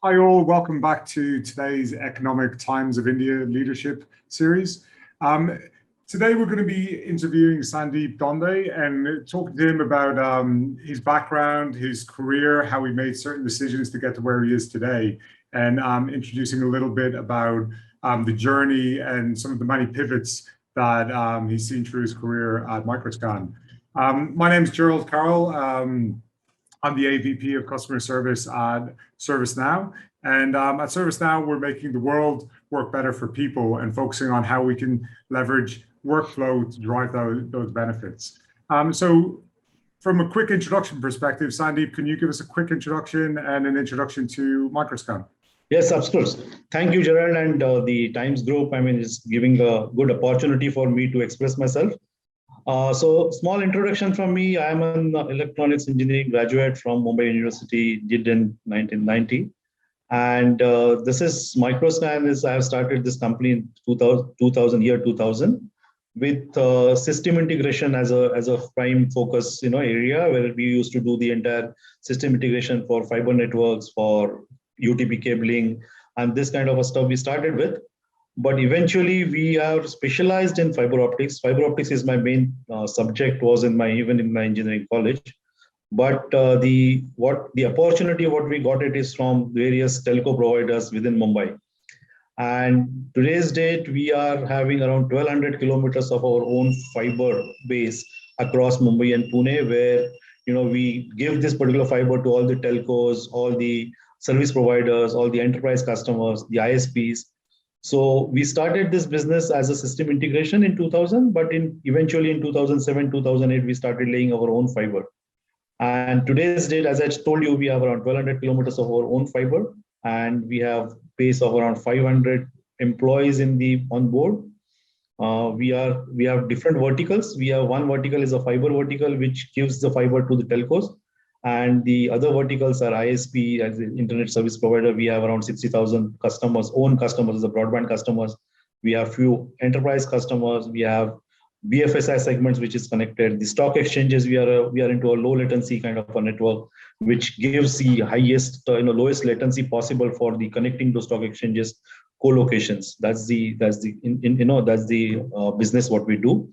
Hi all, welcome back to today's Economic Times of India Leadership series. Um, Today we're going to be interviewing Sandeep Donde and talking to him about his background, his career, how he made certain decisions to get to where he is today, and introducing a little bit about the journey and some of the many pivots that he's seen through his career at Microscan. My name is Gerald Carroll. I'm the AVP of customer service at ServiceNow. And at ServiceNow, we're making the world work better for people and focusing on how we can leverage workflow to drive those benefits. So from a quick introduction perspective, Sandeep, can you give us a quick introduction and an introduction to Microscan? Yes, of course. Thank you, Gerald, and the Times Group. It's giving a good opportunity for me to express myself. So small introduction from me. I am an electronics engineering graduate from Mumbai University, did in 1990. And this is Microscan. I have started this company in 2000 with system integration as a prime focus area where we used to do the entire system integration for fiber networks, for UTP cabling, and this kind of a stuff we started with. But eventually we are specialized in fiber optics. Fiber optics is my main subject, was even in my engineering college. But the opportunity what we got it is from various telco providers within Mumbai. And today's date, we are having around 1,200 kilometers of our own fiber base across Mumbai and Pune, where we give this particular fiber to all the telcos, all the service providers, all the enterprise customers, the ISPs. So we started this business as a system integration in 2000, but eventually in 2007, 2008, we started laying our own fiber. And today's date, as I told you, we have around 1,200 kilometers of our own fiber, and we have base of around 500 employees on board. We have different verticals. We have one vertical is a fiber vertical, which gives the fiber to the telcos. And the other verticals are ISP, as the internet service provider. We have around 60,000 customers, own customers, the broadband customers. We have few enterprise customers. We have BFSI segments, which is connected. The stock exchanges, we are into a low latency kind of a network, which gives the highest, lowest latency possible for the connecting to stock exchanges co-locations. That's the business what we do.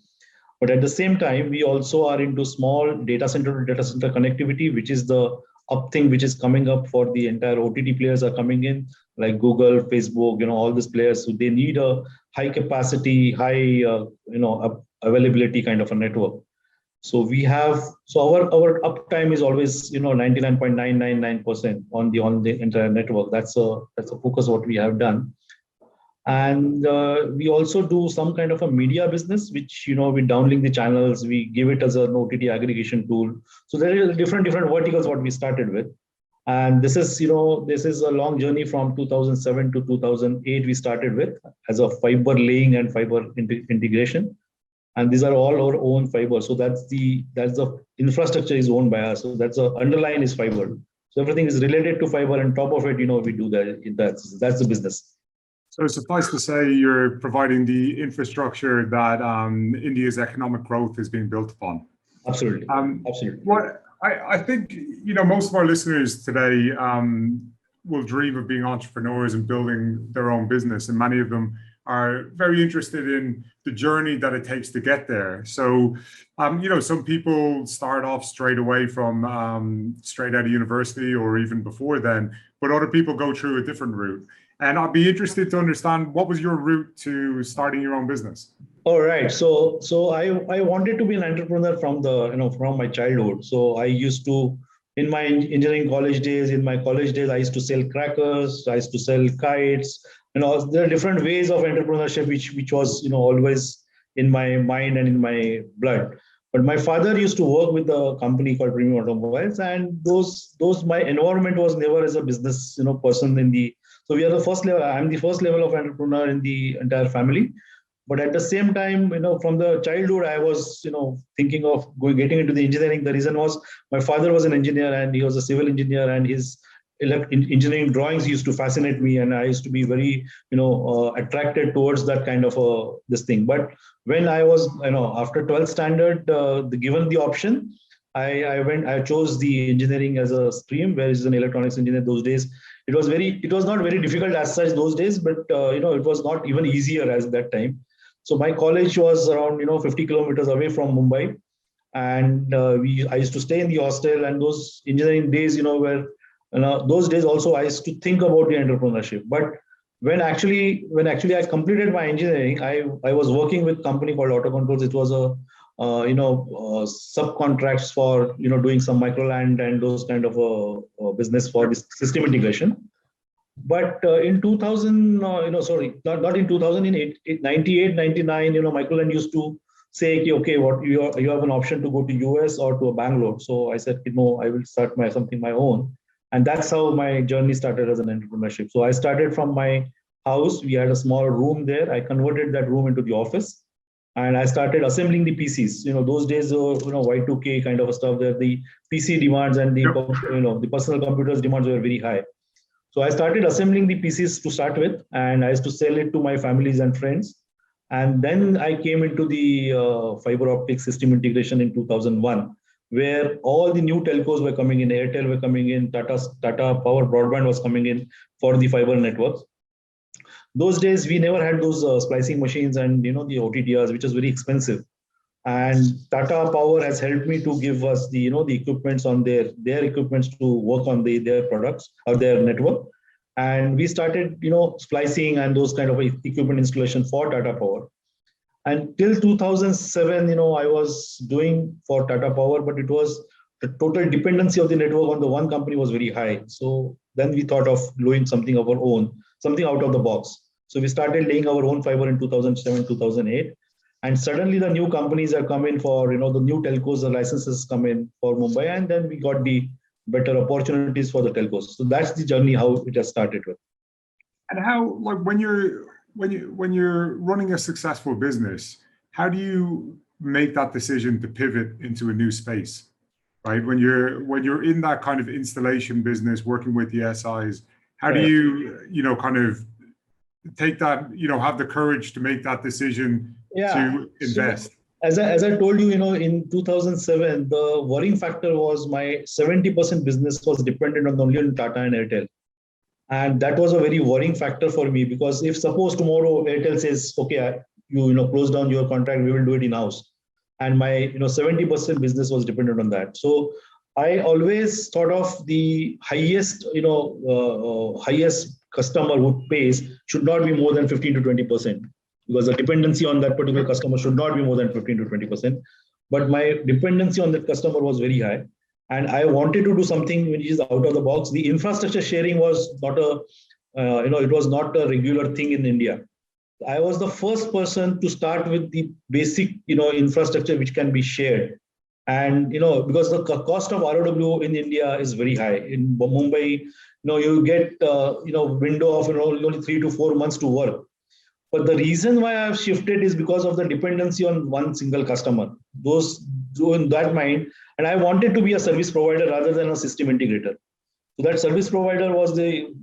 But at the same time, we also are into small data center to data center connectivity, which is the up thing which is coming up for the entire OTT players are coming in, like Google, Facebook, all these players. So they need a high capacity, high, availability kind of a network. So our uptime is always 99.999% on the entire network. That's a focus what we have done. And we also do some kind of a media business, which we downlink the channels, we give it as an OTT aggregation tool. So there are different verticals what we started with. And this is a long journey from 2007 to 2008 we started with as a fiber laying and fiber integration. And these are all our own fiber. So that's the infrastructure is owned by us. So that's the underline is fiber. So everything is related to fiber, and top of it, we do that. That's the business. So suffice to say, you're providing the infrastructure that India's economic growth is being built upon. Absolutely. Absolutely. What I think, most of our listeners today will dream of being entrepreneurs and building their own business, and many of them are very interested in the journey that it takes to get there. So, some people start off straight away from straight out of university or even before then, but other people go through a different route. And I'd be interested to understand, what was your route to starting your own business? All right. So I wanted to be an entrepreneur from from my childhood. So I used to, in my engineering college days, I used to sell crackers, I used to sell kites. There are different ways of entrepreneurship, which was always in my mind and in my blood. But my father used to work with a company called Premium Automobiles, and those my environment was never as a business person So we are the first level. I'm the first level of entrepreneur in the entire family. But at the same time, from the childhood, I was, thinking of getting into the engineering. The reason was my father was an engineer, and he was a civil engineer, and his engineering drawings used to fascinate me, and I used to be very, attracted towards that kind of this thing. But when I was, after 12th standard, given the option, I chose the engineering as a stream, whereas an electronics engineer those days, it was not very difficult as such those days, but it was not even easier as that time. So my college was around 50 kilometers away from Mumbai, and I used to stay in the hostel. And those engineering days, were those days also I used to think about the entrepreneurship. But when actually I completed my engineering, I was working with a company called Auto Controls. It was a subcontracts for doing some microland and those kind of business for this system integration. But in 2000, sorry, not in 2000, in 98, 99, Microland used to say, okay, what you have an option to go to US or to Bangalore. So I said, no, I will start something my own. And that's how my journey started as an entrepreneurship. So I started from my house. We had a small room there. I converted that room into the office, and I started assembling the PCs. Those days, Y2K kind of stuff. There, the PC demands and the personal computers demands were very high. So I started assembling the PCs to start with, and I used to sell it to my families and friends. And then I came into the fiber optic system integration in 2001, where all the new telcos were coming in. Airtel were coming in, Tata Power Broadband was coming in for the fiber networks. Those days, we never had those splicing machines and the OTTRs, which is very expensive. And Tata Power has helped me to give us the the equipments on their equipments to work on their products or their network. And we started splicing and those kind of equipment installation for Tata Power. And till 2007, I was doing for Tata Power, but it was the total dependency of the network on the one company was very high. So then we thought of doing something of our own, something out of the box. So we started laying our own fiber in 2007, 2008. And suddenly the new companies are coming for, the new telcos, the licenses come in for Mumbai, and then we got the better opportunities for the telcos. So that's the journey, how it has started with. And how, like, when you're running a successful business, how do you make that decision to pivot into a new space, right? When you're in that kind of installation business, working with the SIs, how do you, kind of take that, have the courage to make that decision to invest? So, as I told you, in 2007, the worrying factor was my 70% business was dependent on only on Tata and Airtel. And that was a very worrying factor for me, because if suppose tomorrow Airtel says, okay, you close down your contract, we will do it in-house. And my 70% business was dependent on that. So I always thought of the highest, highest customer who pays should not be more than 15 to 20%, because the dependency on that particular customer should not be more than 15 to 20%. But my dependency on that customer was very high. And I wanted to do something which is out of the box. The infrastructure sharing was not it was not a regular thing in India. I was the first person to start with the basic, infrastructure which can be shared. And, because the cost of ROW in India is very high. In Mumbai, you get, window of, only 3 to 4 months to work. But the reason why I've shifted is because of the dependency on one single customer. Those in that mind, and I wanted to be a service provider rather than a system integrator. So that service provider was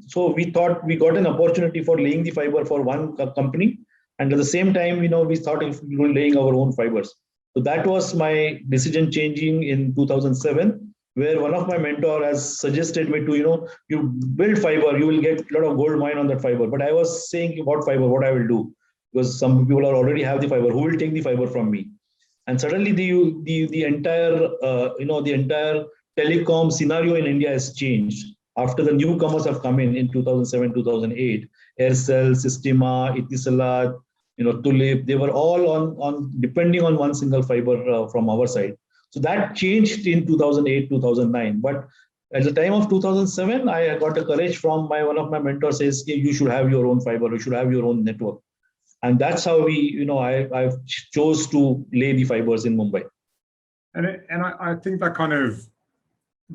so we thought we got an opportunity for laying the fiber for one company. And at the same time, we thought of laying our own fibers. So that was my decision changing in 2007, where one of my mentor has suggested me to, you build fiber, you will get a lot of gold mine on that fiber. But I was saying about fiber, what I will do, because some people already have the fiber, who will take the fiber from me? And suddenly the entire, the entire telecom scenario in India has changed after the newcomers have come in 2007, 2008, Aircel, Systema, Etisalat, Tulip, they were all on depending on one single fiber from our side. So that changed in 2008, 2009. But at the time of 2007, I got the courage from one of my mentors says, hey, you should have your own fiber, you should have your own network. And that's how we, I chose to lay the fibers in Mumbai. And I think that kind of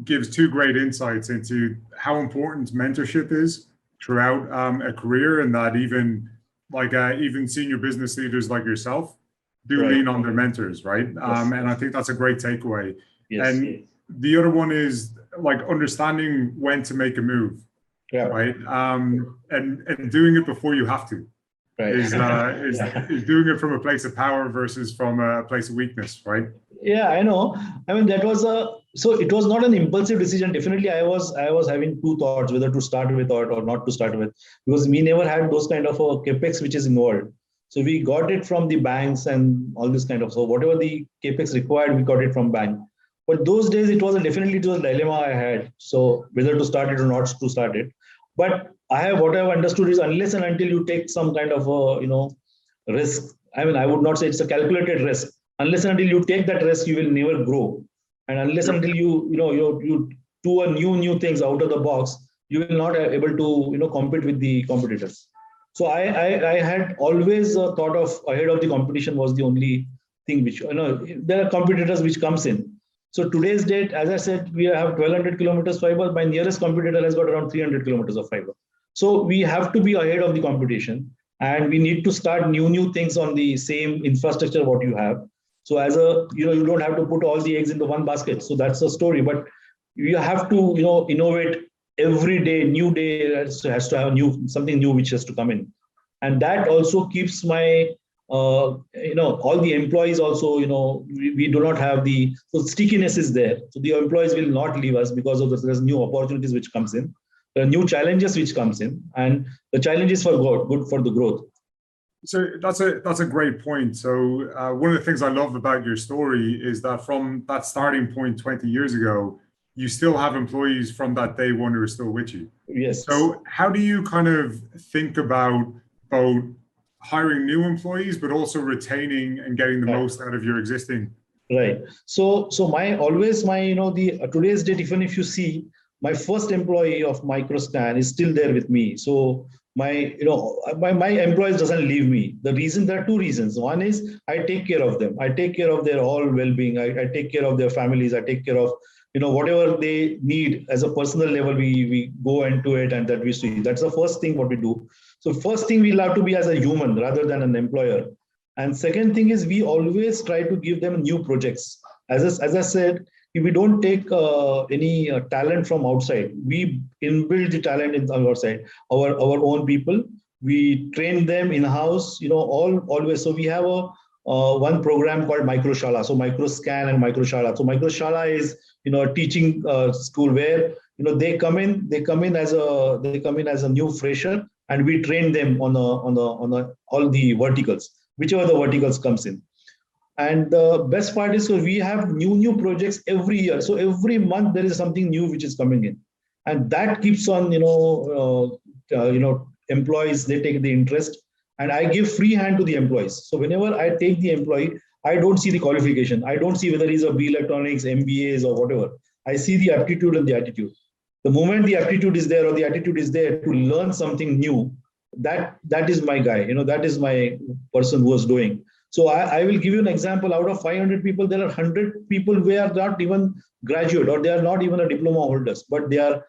gives two great insights into how important mentorship is throughout a career, and that even senior business leaders like yourself do lean on their mentors, right? Yes. And I think that's a great takeaway. Yes. And the other one is like understanding when to make a move, right? And doing it before you have to. Right. Is doing it from a place of power versus from a place of weakness, right? Yeah, I know. I mean, so it was not an impulsive decision. Definitely, I was having two thoughts whether to start with or not to start with, because we never had those kind of capex which is involved. So we got it from the banks and all this kind of, so whatever the capex required, we got it from bank. But those days it was a dilemma I had. So whether to start it or not to start it. But what I have understood is unless and until you take some kind of risk. I mean, I would not say it's a calculated risk. Unless and until you take that risk, you will never grow. And unless Yep. until you do a new things out of the box, you will not able to compete with the competitors. So I had always thought of ahead of the competition was the only thing which there are competitors which comes in. So today's date, as I said, we have 1200 kilometers fiber. My nearest competitor has got around 300 kilometers of fiber. So we have to be ahead of the competition, and we need to start new things on the same infrastructure what you have. So as a you don't have to put all the eggs into one basket. So that's the story. But you have to innovate every day. New day has to have something new which has to come in, and that also keeps my all the employees also we do not have the so stickiness is there. So the employees will not leave us because of there's new opportunities which comes in, there are new challenges which comes in, and the challenges for good for the growth. So that's a great point. So one of the things I love about your story is that from that starting point 20 years ago, you still have employees from that day one who are still with you. Yes. So how do you kind of think about both hiring new employees, but also retaining and getting the most out of your existing? Right. So the today's date, even if you see, my first employee of Microscan is still there with me. So my employees doesn't leave me. There are two reasons. One is I take care of them. I take care of their all well-being. I take care of their families. I take care of whatever they need as a personal level. We go into it, and that we see. That's the first thing what we do. So first thing, we'll have to be as a human rather than an employer. And second thing is we always try to give them new projects. As I said, if we don't take any talent from outside, we inbuild the talent in our side, our own people. We train them in house. Always. So we have one program called Microshala. So Microscan and Microshala. So Microshala is a teaching school where they come in as a new fresher, and we train them on all the verticals, whichever the verticals comes in. And the best part is, so we have new projects every year. So every month there is something new which is coming in, and that keeps on employees, they take the interest, and I give free hand to the employees. So whenever I take the employee, I don't see the qualification. I don't see whether he's a B electronics, MBAs or whatever. I see the aptitude and the attitude. The moment the aptitude is there or the attitude is there to learn something new, that is my guy. That is my person who is doing. So I will give you an example. Out of 500 people, there are 100 people who are not even graduate, or they are not even a diploma holders, but they are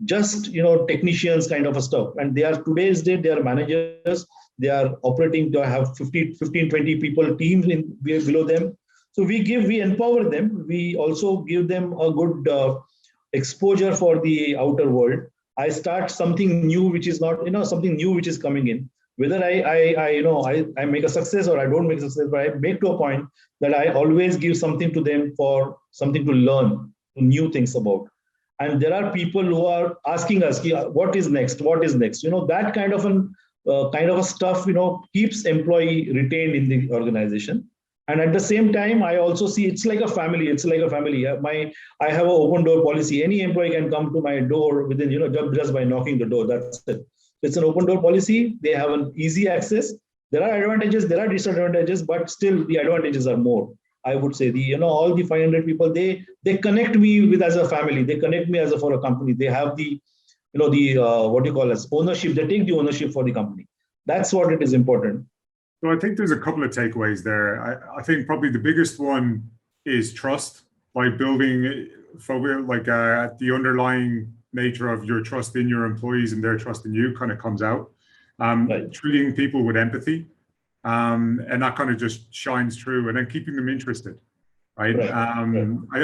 just technicians kind of a stuff. And they are today's date, they are managers. They are operating to have 15, 20 people teams below them. So we empower them. We also give them a good exposure for the outer world. I start something new, which is not something new which is coming in. Whether I make a success or I don't make a success, but I make to a point that I always give something to them for something to learn, new things about. And there are people who are asking us, what is next? What is next? That kind of a stuff, keeps employee retained in the organization. And at the same time, I also see it's like a family. It's like a family. I have an open door policy. Any employee can come to my door within, just by knocking the door. That's it. It's an open door policy. They have an easy access. There are advantages, there are disadvantages, but still the advantages are more. I would say all the 500 people, they connect me with as a family. They connect me for a company. They have the what you call as ownership. They take the ownership for the company. That's what it is important. So I think there's a couple of takeaways there. I think probably the biggest one is trust, by building the underlying nature of your trust in your employees and their trust in you kind of comes out. Right. Treating people with empathy, and that kind of just shines through, and then keeping them interested. Right. Right.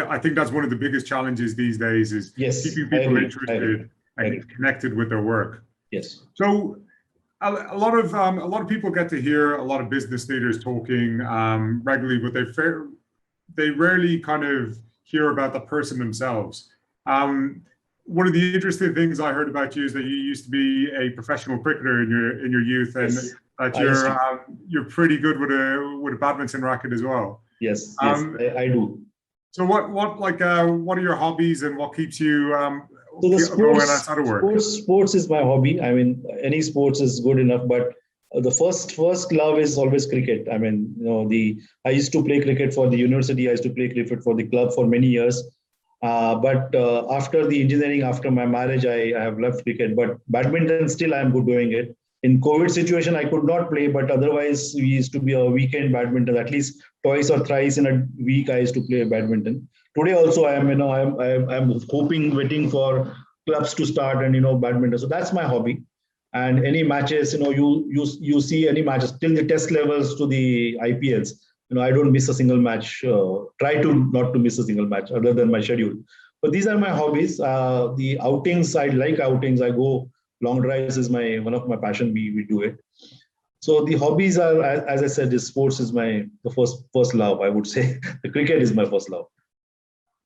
I think that's one of the biggest challenges these days is keeping people interested and connected with their work. Yes. So a lot of people get to hear a lot of business leaders talking regularly, but they rarely kind of hear about the person themselves. One of the interesting things I heard about you is that you used to be a professional cricketer in your youth, and Yes, that you're pretty good with a badminton racket as well. yes, I do. So what are your hobbies, and what keeps you So the going outside of work? sports is my hobby. I mean, any sports is good enough, but the first love is always cricket. I mean, I used to play cricket for the university. I used to play cricket for the club for many years. But after the engineering, after my marriage, I have left cricket. But badminton, still I'm good doing it. In COVID situation, I could not play, but otherwise we used to be a weekend badminton. At least twice or thrice in a week, I used to play badminton. Today also, I'm hoping, waiting for clubs to start and badminton. So that's my hobby. And any matches, you see any matches till the test levels to the IPLs. I don't miss a single match. Try to not to miss a single match other than my schedule. But these are my hobbies. The outings, I like outings. I go long drives is one of my passion. We do it. So the hobbies are, as I said, sports is the first love. I would say the cricket is my first love.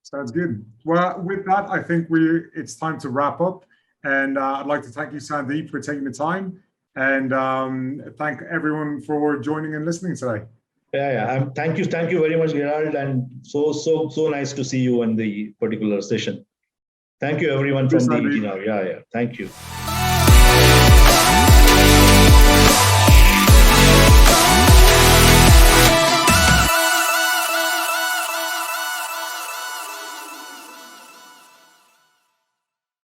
Sounds good. Well, with that, I think it's time to wrap up. And I'd like to thank you, Sandeep, for taking the time, and thank everyone for joining and listening today. Yeah. Thank you very much, Gerald, and so nice to see you in the particular session. Thank you, everyone from the. Yeah. Thank you.